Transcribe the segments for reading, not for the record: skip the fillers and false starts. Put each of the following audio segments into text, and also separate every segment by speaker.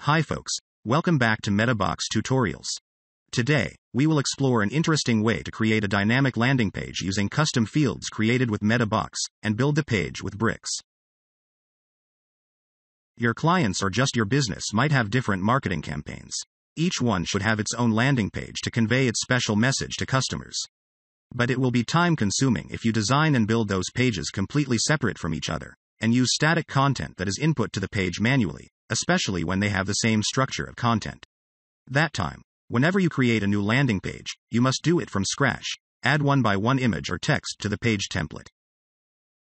Speaker 1: Hi folks, welcome back to MetaBox Tutorials. Today, we will explore an interesting way to create a dynamic landing page using custom fields created with MetaBox, and build the page with bricks. Your clients or just your business might have different marketing campaigns. Each one should have its own landing page to convey its special message to customers. But it will be time-consuming if you design and build those pages completely separate from each other, and use static content that is input to the page manually, especially when they have the same structure of content. That time, whenever you create a new landing page, you must do it from scratch, add one-by-one image or text to the page template.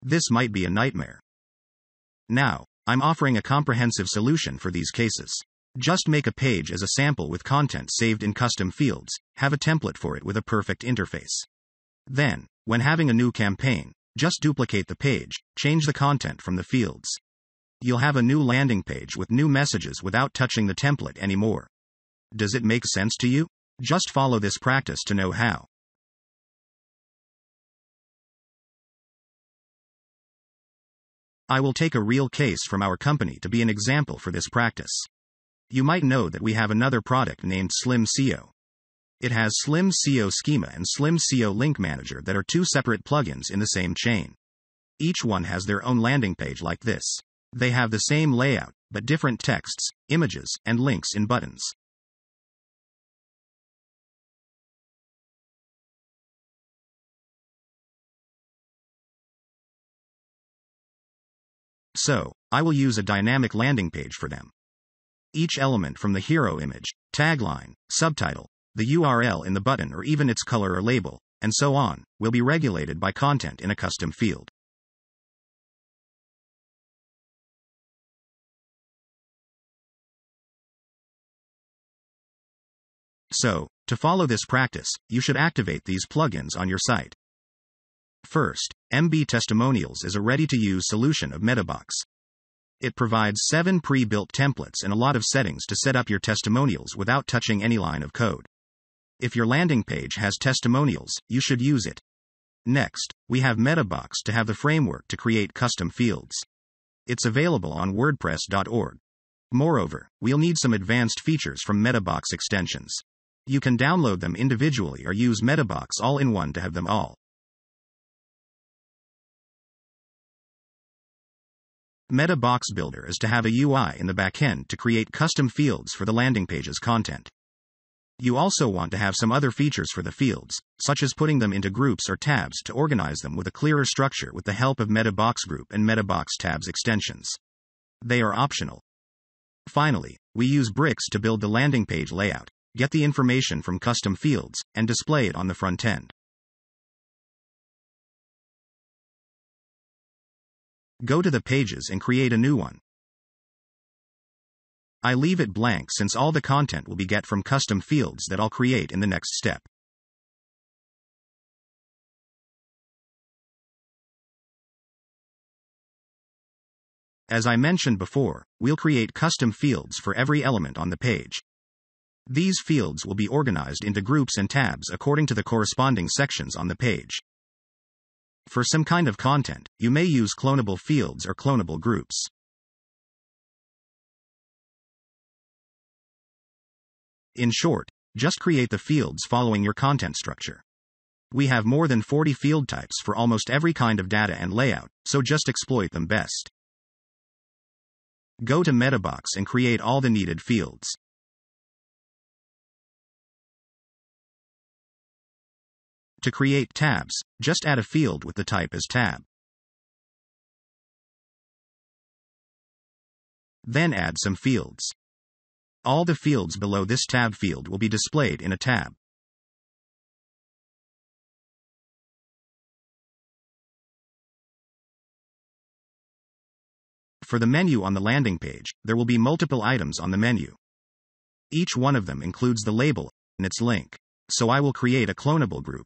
Speaker 1: This might be a nightmare. Now, I'm offering a comprehensive solution for these cases. Just make a page as a sample with content saved in custom fields, have a template for it with a perfect interface. Then, when having a new campaign, just duplicate the page, change the content from the fields. You'll have a new landing page with new messages without touching the template anymore. Does it make sense to you? Just follow this practice to know how. I will take a real case from our company to be an example for this practice. You might know that we have another product named Slim SEO. It has Slim SEO Schema and Slim SEO Link Manager that are two separate plugins in the same chain. Each one has their own landing page like this. They have the same layout, but different texts, images, and links in buttons. So, I will use a dynamic landing page for them. Each element from the hero image, tagline, subtitle, the URL in the button or even its color or label, and so on, will be regulated by content in a custom field. So, to follow this practice, you should activate these plugins on your site. First, MB Testimonials is a ready-to-use solution of MetaBox. It provides 7 pre-built templates and a lot of settings to set up your testimonials without touching any line of code. If your landing page has testimonials, you should use it. Next, we have MetaBox to have the framework to create custom fields. It's available on WordPress.org. Moreover, we'll need some advanced features from MetaBox extensions. You can download them individually or use MetaBox all-in-one to have them all. MetaBox Builder is to have a UI in the backend to create custom fields for the landing page's content. You also want to have some other features for the fields, such as putting them into groups or tabs to organize them with a clearer structure with the help of MetaBox Group and MetaBox Tabs extensions. They are optional. Finally, we use bricks to build the landing page layout, get the information from custom fields, and display it on the front end. Go to the pages and create a new one. I leave it blank since all the content will be get from custom fields that I'll create in the next step. As I mentioned before, we'll create custom fields for every element on the page. These fields will be organized into groups and tabs according to the corresponding sections on the page. For some kind of content, you may use clonable fields or clonable groups. In short, just create the fields following your content structure. We have more than 40 field types for almost every kind of data and layout, so just exploit them best. Go to MetaBox and create all the needed fields. To create tabs, just add a field with the type as tab. Then add some fields. All the fields below this tab field will be displayed in a tab. For the menu on the landing page, there will be multiple items on the menu. Each one of them includes the label and its link. So I will create a clonable group.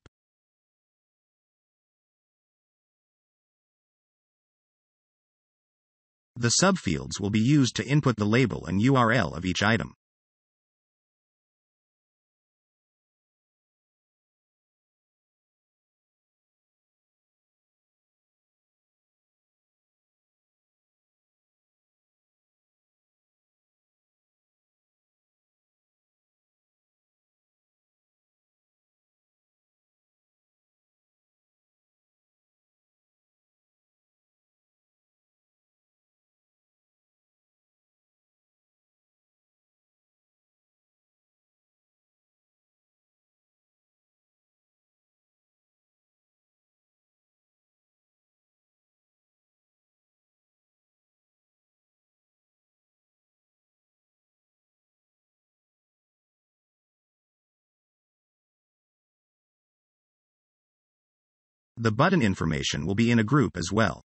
Speaker 1: The subfields will be used to input the label and URL of each item. The button information will be in a group as well.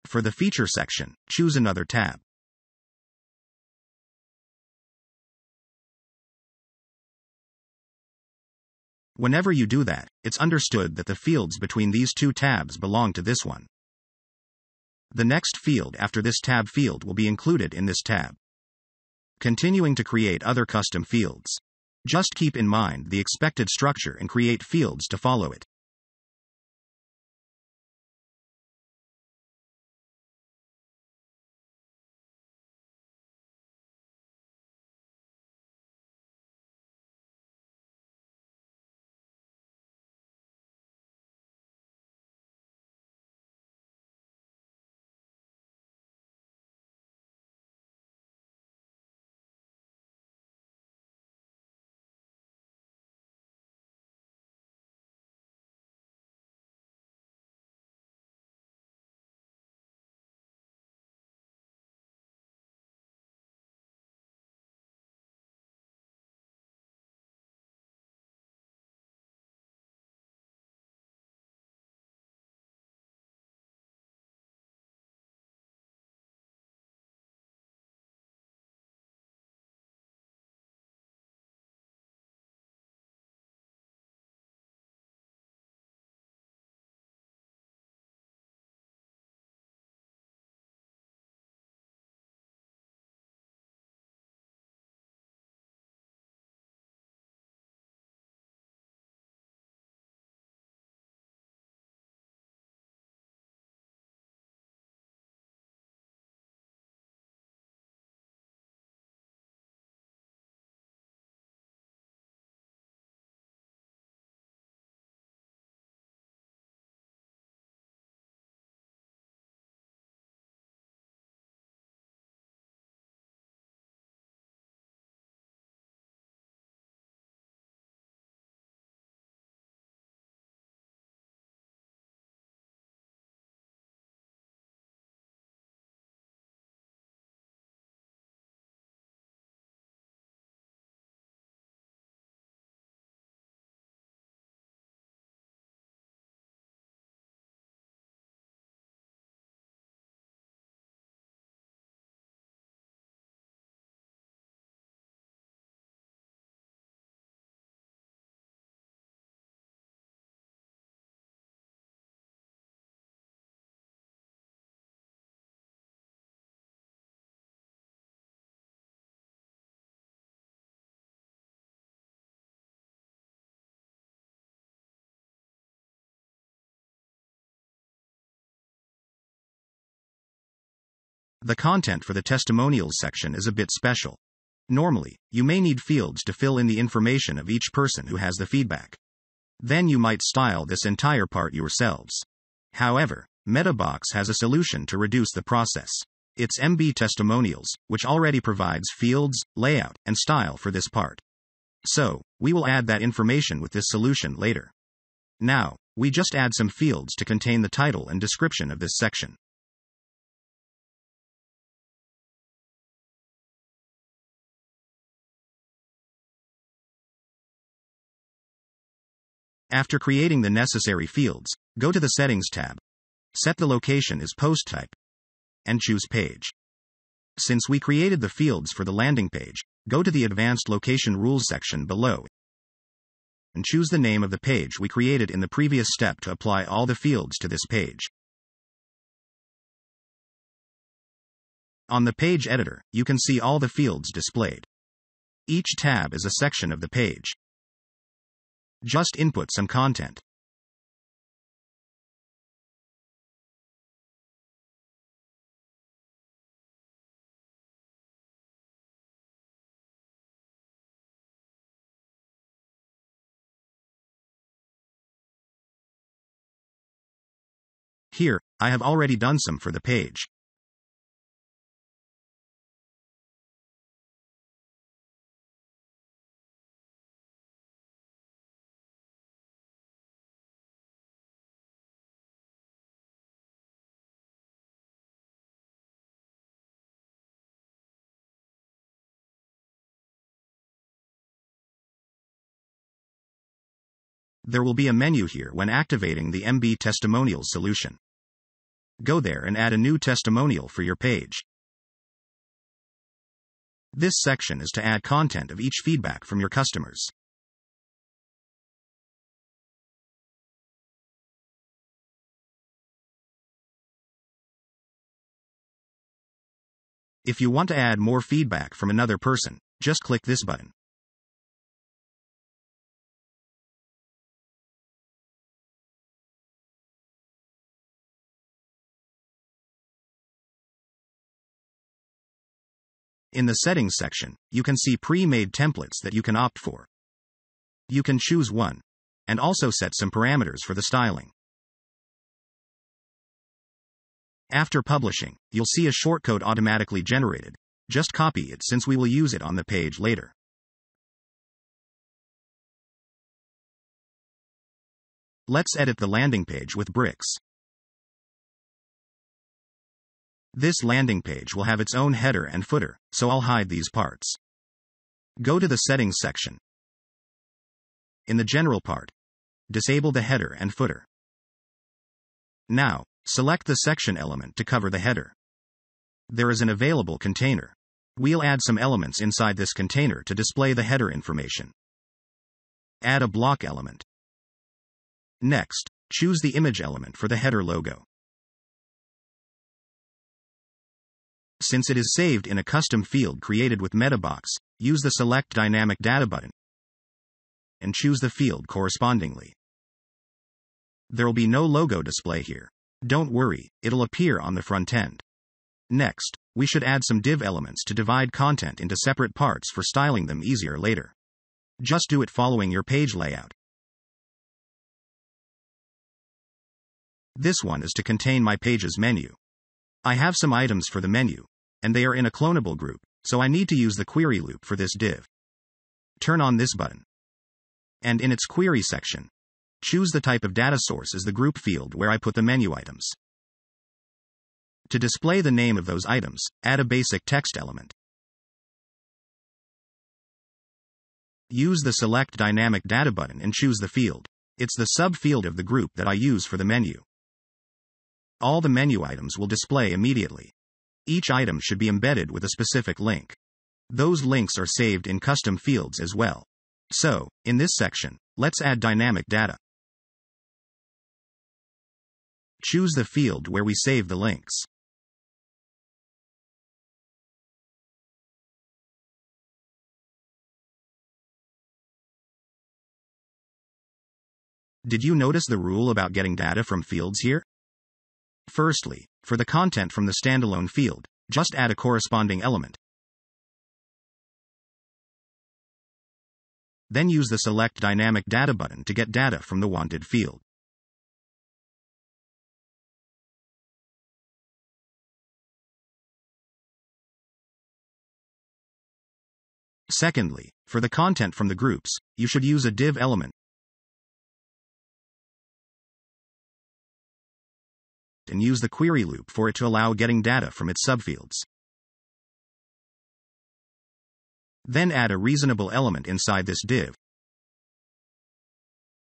Speaker 1: For the feature section, choose another tab. Whenever you do that, it's understood that the fields between these two tabs belong to this one. The next field after this tab field will be included in this tab. Continuing to create other custom fields. Just keep in mind the expected structure and create fields to follow it. The content for the testimonials section is a bit special. Normally, you may need fields to fill in the information of each person who has the feedback. Then you might style this entire part yourselves. However, MetaBox has a solution to reduce the process. It's MB Testimonials, which already provides fields, layout, and style for this part. So, we will add that information with this solution later. Now, we just add some fields to contain the title and description of this section. After creating the necessary fields, go to the Settings tab. Set the location as post type. And choose Page. Since we created the fields for the landing page, go to the Advanced Location Rules section below and choose the name of the page we created in the previous step to apply all the fields to this page. On the page editor, you can see all the fields displayed. Each tab is a section of the page. Just input some content. Here, I have already done some for the page. There will be a menu here when activating the MB Testimonials solution. Go there and add a new testimonial for your page. This section is to add content of each feedback from your customers. If you want to add more feedback from another person, just click this button. In the settings section, you can see pre-made templates that you can opt for. You can choose one, and also set some parameters for the styling. After publishing, you'll see a shortcode automatically generated. Just copy it since we will use it on the page later. Let's edit the landing page with bricks. This landing page will have its own header and footer, so I'll hide these parts. Go to the settings section. In the general part, disable the header and footer. Now, select the section element to cover the header. There is an available container. We'll add some elements inside this container to display the header information. Add a block element. Next, choose the image element for the header logo. Since it is saved in a custom field created with MetaBox, use the Select Dynamic Data button and choose the field correspondingly. There will be no logo display here. Don't worry, it'll appear on the front end. Next, we should add some div elements to divide content into separate parts for styling them easier later. Just do it following your page layout. This one is to contain my page's menu. I have some items for the menu, and they are in a clonable group, so I need to use the query loop for this div. Turn on this button. And in its query section, choose the type of data source as the group field where I put the menu items. To display the name of those items, add a basic text element. Use the Select Dynamic Data button and choose the field. It's the subfield of the group that I use for the menu. All the menu items will display immediately. Each item should be embedded with a specific link. Those links are saved in custom fields as well. So, in this section, let's add dynamic data. Choose the field where we save the links. Did you notice the rule about getting data from fields here? Firstly, for the content from the standalone field, just add a corresponding element. Then use the Select Dynamic Data button to get data from the wanted field. Secondly, for the content from the groups, you should use a div element and use the query loop for it to allow getting data from its subfields. Then add a reasonable element inside this div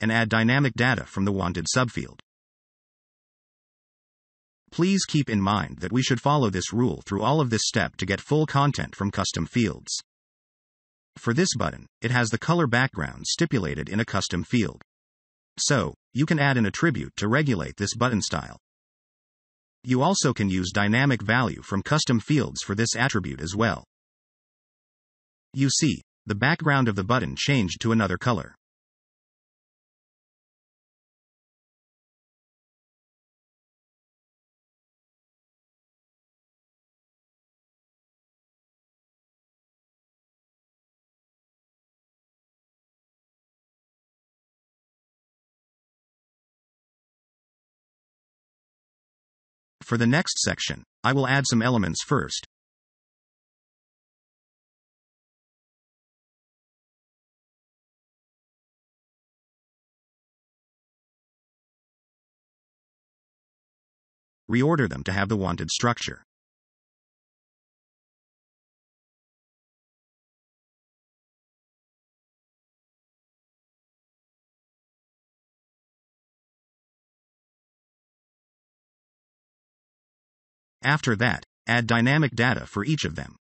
Speaker 1: and add dynamic data from the wanted subfield. Please keep in mind that we should follow this rule through all of this step to get full content from custom fields. For this button, it has the color background stipulated in a custom field. So, you can add an attribute to regulate this button style. You also can use dynamic value from custom fields for this attribute as well. You see, the background of the button changed to another color. For the next section, I will add some elements first. Reorder them to have the wanted structure. After that, add dynamic data for each of them.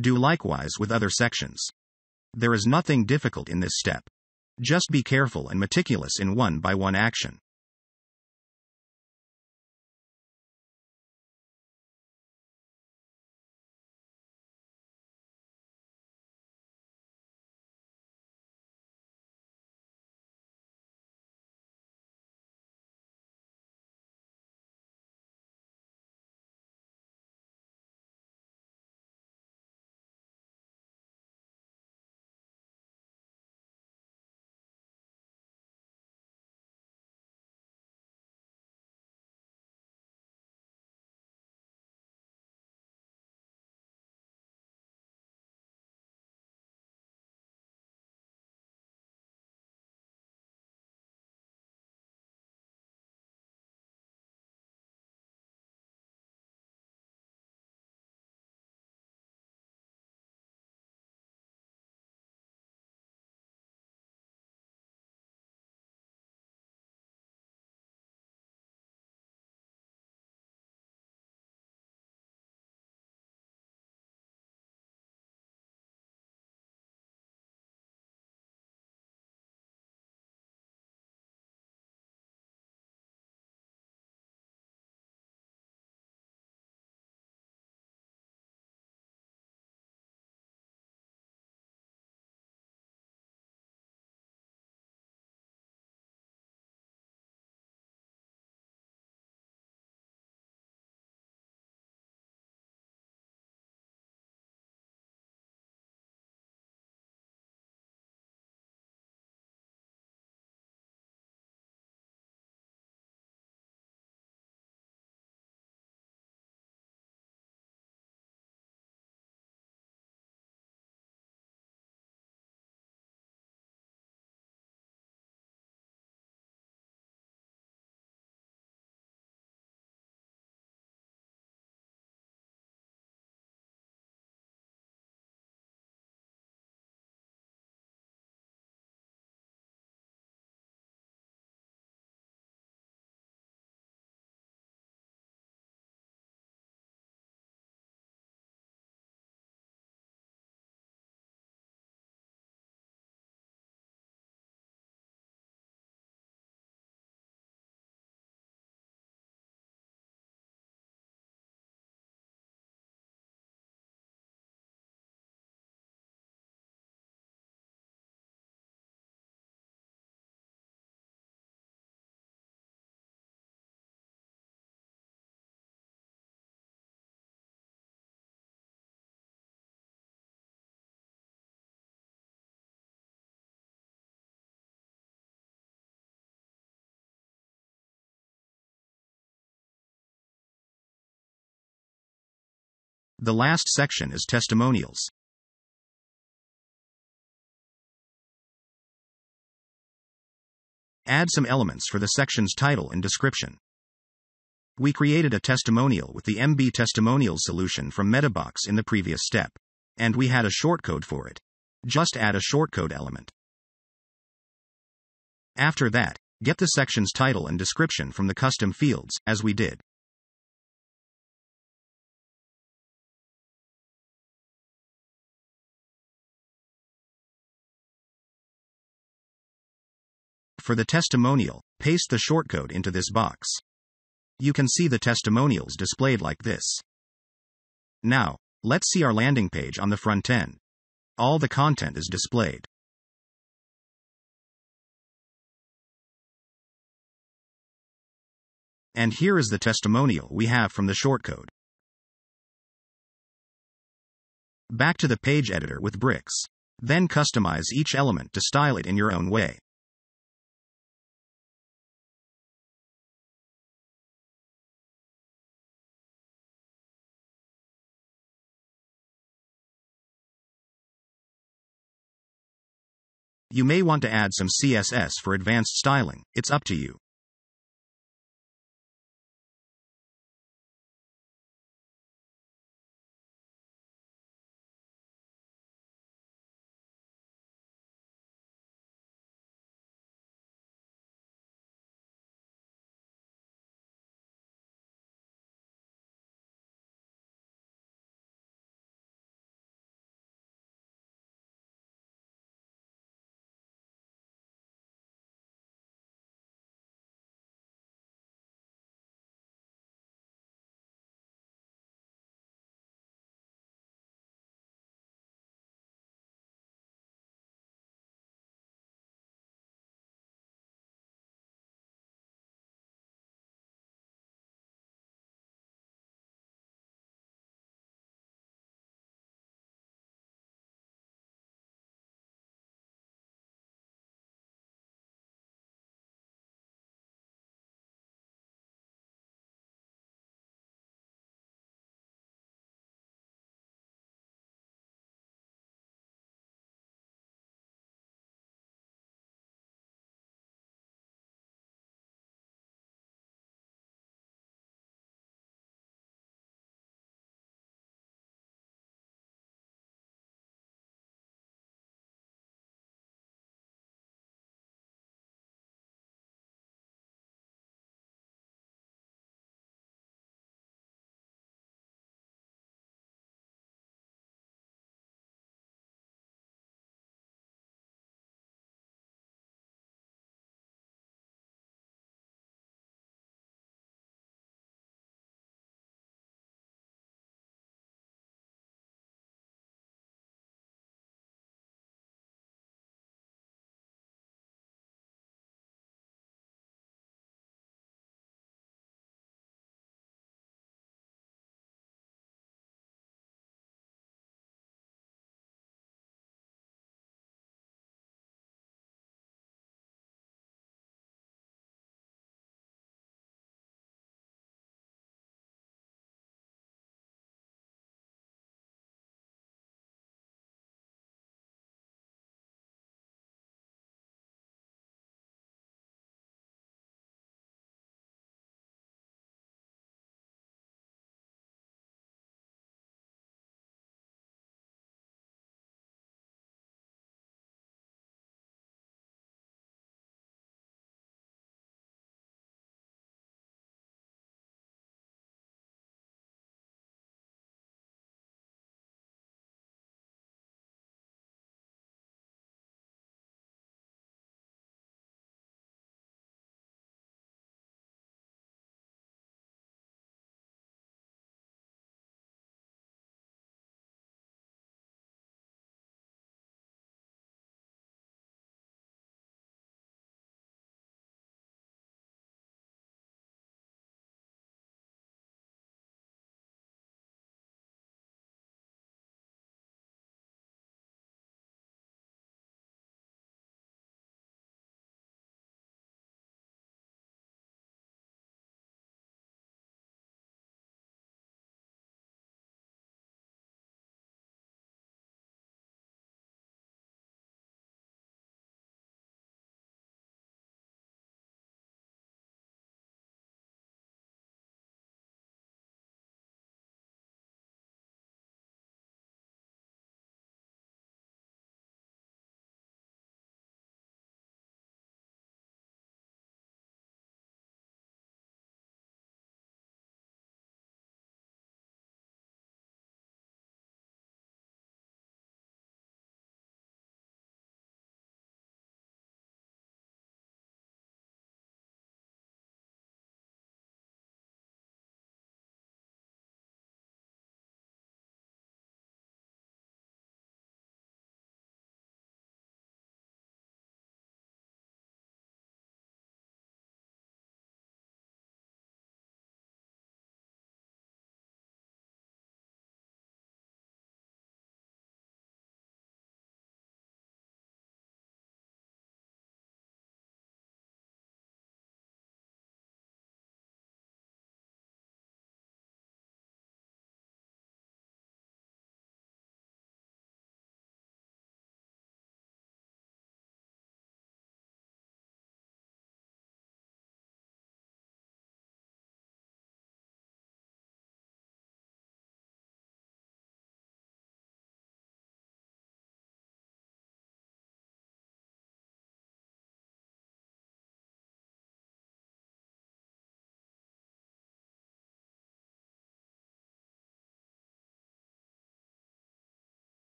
Speaker 1: Do likewise with other sections. There is nothing difficult in this step. Just be careful and meticulous in one-by-one action. The last section is testimonials. Add some elements for the section's title and description. We created a testimonial with the MB Testimonials solution from Metabox in the previous step, and we had a shortcode for it. Just add a shortcode element. After that, get the section's title and description from the custom fields, as we did. For the testimonial, paste the shortcode into this box. You can see the testimonials displayed like this. Now, let's see our landing page on the front end. All the content is displayed. And here is the testimonial we have from the shortcode. Back to the page editor with bricks. Then customize each element to style it in your own way. You may want to add some CSS for advanced styling, it's up to you.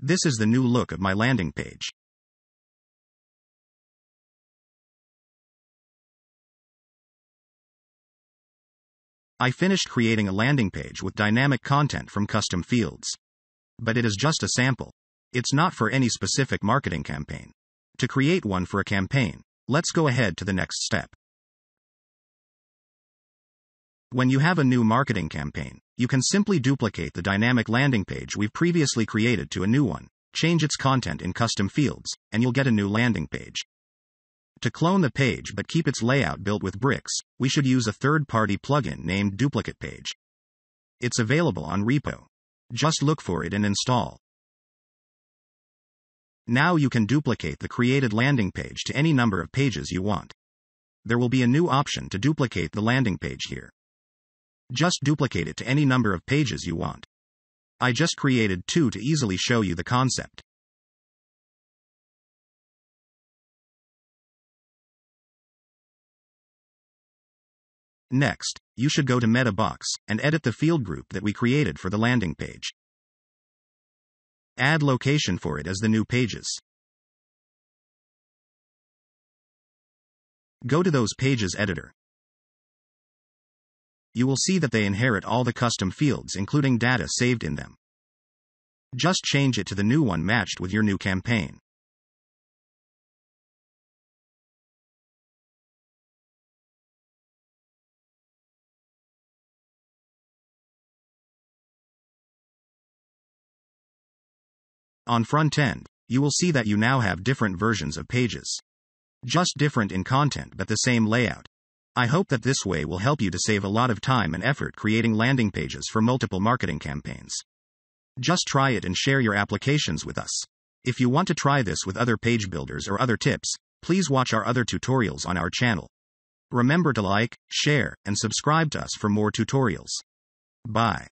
Speaker 1: This is the new look of my landing page. I finished creating a landing page with dynamic content from custom fields. But it is just a sample. It's not for any specific marketing campaign. To create one for a campaign, let's go ahead to the next step. When you have a new marketing campaign, you can simply duplicate the dynamic landing page we've previously created to a new one, change its content in custom fields, and you'll get a new landing page. To clone the page but keep its layout built with bricks, we should use a third-party plugin named Duplicate Page. It's available on repo. Just look for it and install. Now you can duplicate the created landing page to any number of pages you want. There will be a new option to duplicate the landing page here. Just duplicate it to any number of pages you want. I just created 2 to easily show you the concept. Next, you should go to Meta Box and edit the field group that we created for the landing page. Add location for it as the new pages. Go to those pages editor. You will see that they inherit all the custom fields including data saved in them. Just change it to the new one matched with your new campaign. On front end, you will see that you now have different versions of pages. Just different in content but the same layout. I hope that this way will help you to save a lot of time and effort creating landing pages for multiple marketing campaigns. Just try it and share your applications with us. If you want to try this with other page builders or other tips, please watch our other tutorials on our channel. Remember to like, share, and subscribe to us for more tutorials. Bye.